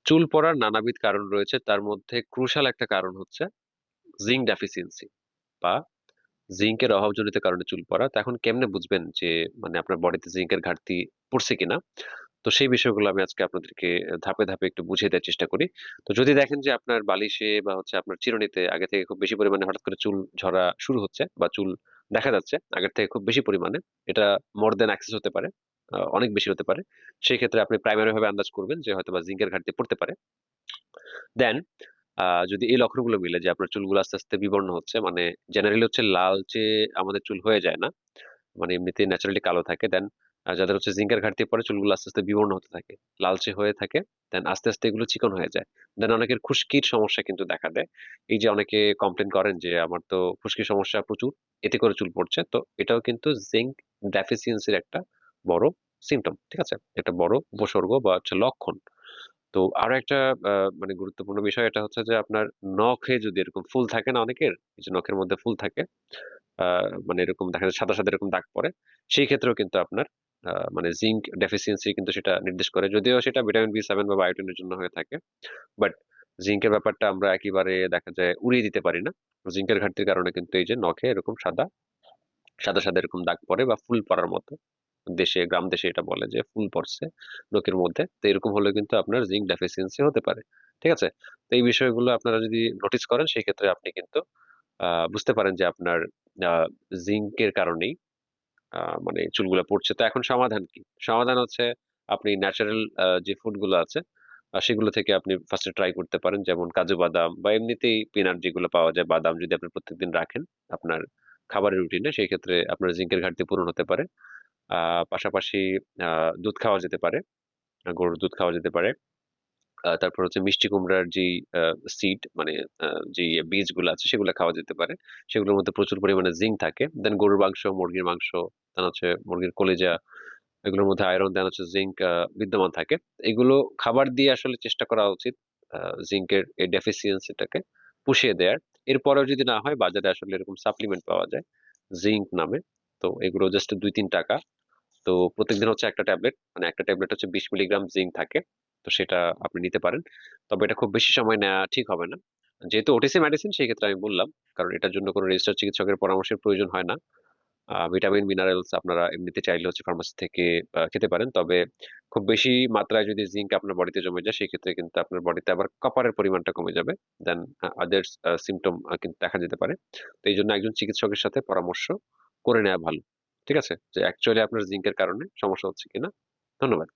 চুল পড়ার নানাবিধ কারণ রয়েছে, তার মধ্যে ক্রুশাল একটা কারণ হচ্ছে জিঙ্ক ডেফিসিয়েন্সি বা জিঙ্কের অভাবজনিত কারণে চুল পড়া। তো এখন কেমনে বুঝবেন যে মানে আপনার বডিতে জিঙ্কের ঘাটতি পড়ছে কিনা? তো সেই বিষয়গুলো আমি আজকে আপনাদেরকে ধাপে ধাপে একটু বুঝিয়ে দেওয়ার চেষ্টা করি। তো যদি দেখেন যে আপনার বালিশে বা হচ্ছে আপনার চিরুনিতে আগে থেকে খুব বেশি পরিমাণে হঠাৎ করে চুল ঝরা শুরু হচ্ছে বা চুল দেখা যাচ্ছে আগের থেকে খুব বেশি পরিমাণে, এটা মোর দেন অ্যাক্সেস হতে পারে, অনেক বেশি হতে পারে। সেই ক্ষেত্রে আপনি প্রাইমারি ভাবে আন্দাজ করবেন যে হয়তো বা জিঙ্কের ঘাটতি পড়তে পারে। দেন যদি এই লক্ষণগুলো মিলে যে আপনার চুলগুলো আস্তে আস্তে বিবর্ণ হচ্ছে, মানে জেনারেলি হচ্ছে লালচে আমাদের চুল হয়ে যায় না, মানে এমনিতে ন্যাচারালি কালো থাকে। দেন যাদের হচ্ছে জিঙ্কের ঘাটতি পড়ে চুলগুলো আস্তে আস্তে বিবর্ণ হতে থাকে, লালচে হয়ে থাকে। দেন আস্তে আস্তে এগুলো চিকন হয়ে যায়। দেন অনেকের খুশকির সমস্যা কিন্তু দেখা দেয়। এই যে অনেকে কমপ্লেন করেন যে আমার তো খুশকির সমস্যা প্রচুর, এতে করে চুল পড়ছে, তো এটাও কিন্তু জিঙ্ক ডেফিসিয়েন্সির একটা বড় সিমটম। ঠিক আছে, একটা বড় উপসর্গ বা হচ্ছে লক্ষণ। তো আরো একটা মানে গুরুত্বপূর্ণ বিষয় এটা হচ্ছে যে আপনার নখে যদি এরকম ফুল থাকে না অনেকের, এই যে নখের মধ্যে ফুল থাকে, মানে এরকম দেখা যায় সাদা সাদা এরকম দাগ পড়ে, সেই ক্ষেত্রেও কিন্তু আপনার মানে জিঙ্ক ডেফিসিয়েন্সি কিন্তু সেটা নির্দেশ করে, যদিও সেটা ভিটামিন বি 7 বা বায়োটিনের জন্য হয়ে থাকে। বাট জিঙ্কের ব্যাপারটা আমরা একেবারে দেখা যায় উড়িয়ে দিতে পারি না। জিঙ্কের ঘাটতির কারণে কিন্তু এই যে নখে এরকম সাদা সাদা সাদা এরকম দাগ পড়ে বা ফুল পড়ার মতো, দেশে গ্রাম দেশে এটা বলে যে ফুল পড়ছে নখের মধ্যে, তো এরকম হলে কিন্তু আপনার জিঙ্ক ডেফিসিয়েন্সি হতে পারে। ঠিক আছে, তো এই বিষয়গুলো আপনারা যদি নোটিস করেন সেই ক্ষেত্রে আপনি কিন্তু বুঝতে পারেন যে আপনার জিঙ্কের কারণেই মানে চুলগুলো পড়ছে। তো এখন সমাধান কি? সমাধান হচ্ছে আপনি ন্যাচারাল যে ফুড গুলো আছে সেগুলো থেকে আপনি ফার্স্টে ট্রাই করতে পারেন, যেমন কাজু বাদাম বা এমনিতেই পিনাট যেগুলো পাওয়া যায়, বাদাম যদি আপনি প্রত্যেকদিন রাখেন আপনার খাবারের রুটিনে, সেই ক্ষেত্রে আপনার জিঙ্কের ঘাটতি পূরণ হতে পারে। পাশাপাশি দুধ খাওয়া যেতে পারে, গরুর দুধ খাওয়া যেতে পারে। তারপর হচ্ছে মিষ্টি কুমড়ার যে সিড, মানে যে বীজগুলো আছে সেগুলো খাওয়া যেতে পারে। সেগুলোর মধ্যে প্রচুর পরিমাণে জিঙ্ক থাকে। দেন গরুর মাংস, মুরগির মাংস, দেন হচ্ছে মুরগির কলিজা, এগুলোর মধ্যে আয়রন, দেন হচ্ছে জিঙ্ক বিদ্যমান থাকে। এগুলো খাবার দিয়ে আসলে চেষ্টা করা উচিত জিঙ্কের এই ডেফিসিয়েন্সিটাকে পুষিয়ে দেওয়ার। এরপরেও যদি না হয়, বাজারে আসলে এরকম সাপ্লিমেন্ট পাওয়া যায় জিঙ্ক নামে। তো এগুলো জাস্ট 2-3 টাকা। তো প্রত্যেকদিন হচ্ছে একটা ট্যাবলেট, মানে একটা ট্যাবলেট হচ্ছে 20 মিলিগ্রাম জিঙ্ক থাকে। তো সেটা আপনি নিতে পারেন। তবে এটা খুব বেশি সময় নেওয়া ঠিক হবে না, যেহেতু ওটিসি মেডিসিন সেই ক্ষেত্রে আমি বললাম, কারণ এটার জন্য কোনো রেজিস্টার্ড চিকিৎসকের পরামর্শের প্রয়োজন হয় না। ভিটামিন মিনারেলস আপনারা এমনিতে চাইলে হচ্ছে ফার্মাসি থেকে খেতে পারেন। তবে খুব বেশি মাত্রায় যদি জিঙ্ক আপনার বডিতে জমে যায় সেই ক্ষেত্রে কিন্তু আপনার বডিতে আবার কপারের পরিমাণটা কমে যাবে। দেন আদার্স সিমটম কিন্তু দেখা যেতে পারে। তো এই জন্য একজন চিকিৎসকের সাথে পরামর্শ করে নেওয়া ভালো। ঠিক আছে, যে অ্যাকচুয়ালি আপনার জিঙ্কের কারণে সমস্যা হচ্ছে কিনা। ধন্যবাদ।